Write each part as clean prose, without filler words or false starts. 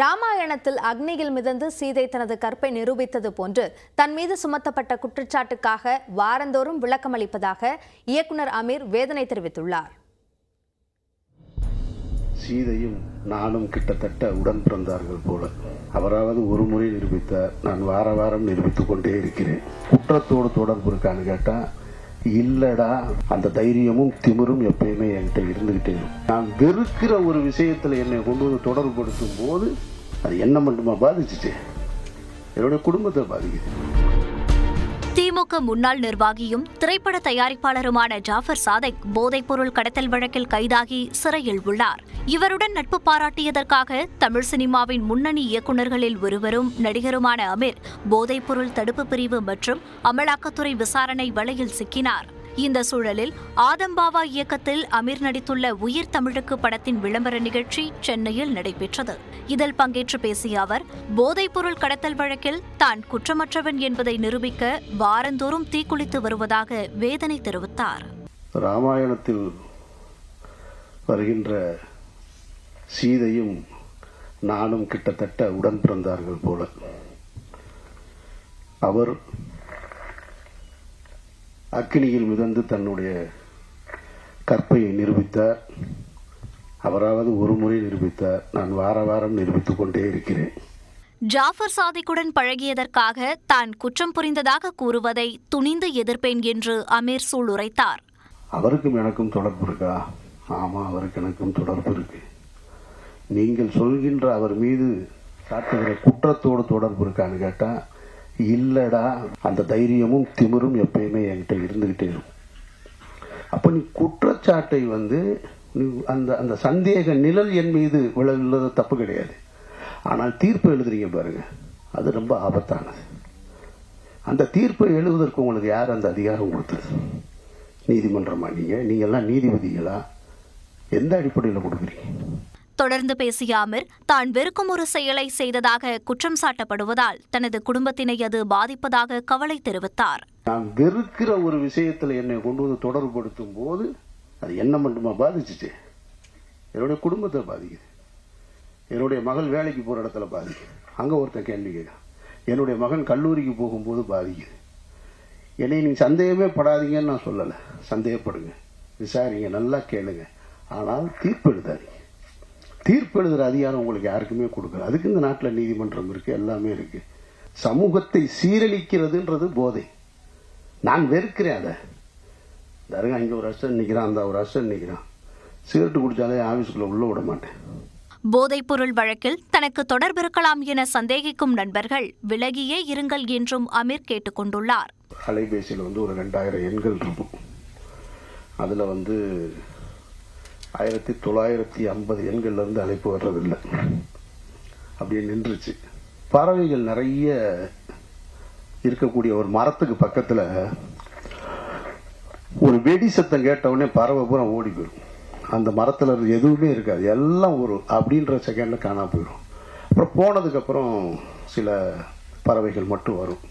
ராமாயணத்தில் அக்னியில் மிதந்து சீதை தனது கற்பை நிரூபித்தது போன்று தன் மீது சுமத்தப்பட்ட குற்றச்சாட்டுக்காக வாரந்தோறும் விளக்கமளிப்பதாக இயக்குனர் அமீர் வேதனை தெரிவித்துள்ளார். சீதையும் நானும் கிட்டத்தட்ட உடன் பிறந்தார்கள் போல. அவராவது ஒரு முறை நிரூபித்தார், நான் வாரம் நிரூபித்துக் கொண்டே இருக்கிறேன். குற்றத்தோடு தொடர்பு இருக்கான்னு கேட்டா இல்லடா, அந்த தைரியமும் திமிரும் எப்பயுமே என்கிட்ட இருந்துகிட்டே இருக்கும். நான் வெறுக்கிற ஒரு விஷயத்துல என்னை கொண்டு வந்து தொடர்புபடுத்தும் போது அது என்ன மட்டுமா பாதிச்சுச்சு, என்னுடைய குடும்பத்தை பாதிக்குது. திமுக முன்னாள் நிர்வாகியும் திரைப்பட தயாரிப்பாளருமான ஜாஃபர் சாதிக் போதைப்பொருள் கடத்தல் வழக்கில் கைதாகி சிறையில் உள்ளார். இவருடன் நட்பு பாராட்டியதற்காக தமிழ் சினிமாவின் முன்னணி இயக்குநர்களில் ஒருவரும் நடிகருமான அமீர் போதைப்பொருள் தடுப்பு பிரிவு மற்றும் அமலாக்கத்துறை விசாரணை வலையில் சிக்கினார். இந்த சூழலில் ஆதம்பாவா இயக்கத்தில் அமீர் நடித்துள்ள உயிர் தமிழுக்கு படத்தின் விளம்பர நிகழ்ச்சி சென்னையில் நடைபெற்றது. இதில் பங்கேற்று பேசிய அவர், போதைப்பொருள் கடத்தல் வழக்கில் தான் குற்றமற்றவன் என்பதை நிரூபிக்க வாரந்தோறும் தீக்குளித்து வருவதாக வேதனை தெரிவித்தார். ராமாயணத்தில் வருகின்ற சீதையும் நானும் கிட்டத்தட்ட உடன் பிறந்தார்கள் போல. அவர் அக்கினியில் மிதந்து தன்னுடைய கற்பையை நிரூபித்தார், அவராவது ஒரு முறை நிரூபித்தார், நான் வாரம் நிரூபித்துக் கொண்டே இருக்கிறேன். ஜாஃபர் சாதிக்குடன் பழகியதற்காக தான் குற்றம் புரிந்ததாக கூறுவதை துணிந்து எதிர்ப்பேன் என்று அமீர் சூளுரைத்தார். அவருக்கும் எனக்கும் தொடர்பு இருக்கா? ஆமா, அவருக்கு எனக்கும் தொடர்பு இருக்கு. நீங்கள் சொல்கின்ற அவர் மீது காட்டுகிற குற்றத்தோடு தொடர்பு இருக்கான்னு கேட்டா இல்லடா, அந்த தைரியமும் திமிரும் எப்பயுமே என்கிட்ட இருந்துகிட்டே இருக்கும். அப்ப நீ குற்றச்சாட்டை அந்த சந்தேக நிழல் என் மீது விழவில்லது தப்பு கிடையாது. ஆனால் தீர்ப்பு எழுதுறீங்க பாருங்க, அது ரொம்ப ஆபத்தானது. அந்த தீர்ப்பை எழுதுவதற்கு உங்களுக்கு யார் அந்த அதிகாரம் கொடுத்தது? நீதிமன்றமா? நீங்க எல்லாம் நீதிபதிகளா? எந்த அடிப்படையில் கொடுக்குறீங்க? தொடர்ந்து பேசிய அமீர், தான் வெறுக்கும் ஒரு செயலை செய்ததாக குற்றம் சாட்டப்படுவதால் தனது குடும்பத்தினை அது பாதிப்பதாக கவலை தெரிவித்தார். நான் வெறுக்கிற ஒரு விஷயத்துல என்னை கொண்டு வந்து தொடர்புபடுத்தும் போது அது என்ன மட்டுமா பாதிச்சுச்சு, என்னுடைய குடும்பத்தை பாதிக்குது. என்னுடைய மகள் வேலைக்கு போற இடத்துல பாதிக்குது, அங்க ஒருத்தன் கேள்வி கேட்கிறான். என்னுடைய மகன் கல்லூரிக்கு போகும்போது பாதிக்குது. என்னை நீங்க சந்தேகமே படாதீங்கன்னு நான் சொல்லல, சந்தேகப்படுங்க, விசாரிங்க, நல்லா கேளுங்க, ஆனால் தீர்ப்பு எழுதாதீங்க. தீர்ப்பு எழுதுற அதிகாரம் உங்களுக்கு யாருக்குமே கொடுக்கல. அதுக்கு இந்த நாட்டில் நீதிமன்றம் இருக்கு, எல்லாமே இருக்கு. சமூகத்தை சீரழிக்கிறதுன்றது போதை. நான் வெறுக்கிறேன் அதை. தருங்க, இங்க ஒரு அர்ஷன் நிற்கிறான், அந்த ஒரு அர்ஷன் நிற்கிறான், சிகரெட்டு குடிச்சாலே ஆபீஸ்க்குள்ள உள்ள விட மாட்டேன். போதைப்பொருள் வழக்கில் தனக்கு தொடர்பு இருக்கலாம் என சந்தேகிக்கும் நண்பர்கள் விலகியே இருங்கள் என்றும் அமீர் கேட்டுக் கொண்டுள்ளார். அலைபேசியில் ஒரு 2000 எண்கள் இருக்கும். அதுல 1950 எண்கள்ல இருந்து அழைப்பு வர்றதில்லை, அப்படியே நின்றுச்சு. பறவைகள் நிறைய இருக்கக்கூடிய ஒரு மரத்துக்கு பக்கத்துல ஒரு வெடி சத்தம் கேட்டவுடனே பறவை பூரா ஓடி போயிடும். அந்த மரத்துல எதுவுமே இருக்காது, எல்லாம் ஒரு அப்படின்ற செகண்ட்ல காணாம போயிடும். அப்புறம் போனதுக்கு அப்புறம் சில பறவைகள் மட்டும் வரும்.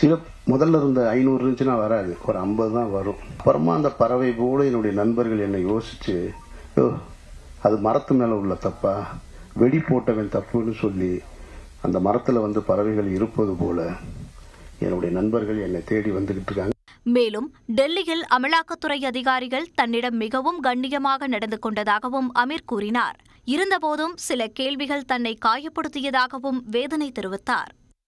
சில முதல்ல இருந்த 500 இருந்துச்சுன்னா வராது, ஒரு 50 தான் வரும். அப்புறமா அந்த பறவை போல என்னுடைய நண்பர்கள் என்னை யோசிச்சு, அது மரத்து மேல உள்ள தப்பா, வெடி போட்டவன் தப்புன்னு சொல்லி அந்த மரத்துல பறவைகள் இருப்பது போல என்னுடைய நண்பர்கள் என்னை தேடி வந்துகிட்டு இருக்காங்க. மேலும் டெல்லியில் அமலாக்கத்துறை அதிகாரிகள் தன்னிடம் மிகவும் கண்ணியமாக நடந்து கொண்டதாகவும் அமீர் கூறினார். இருந்தபோதும் சில கேள்விகள் தன்னை காயப்படுத்தியதாகவும் வேதனை தெரிவித்தார்.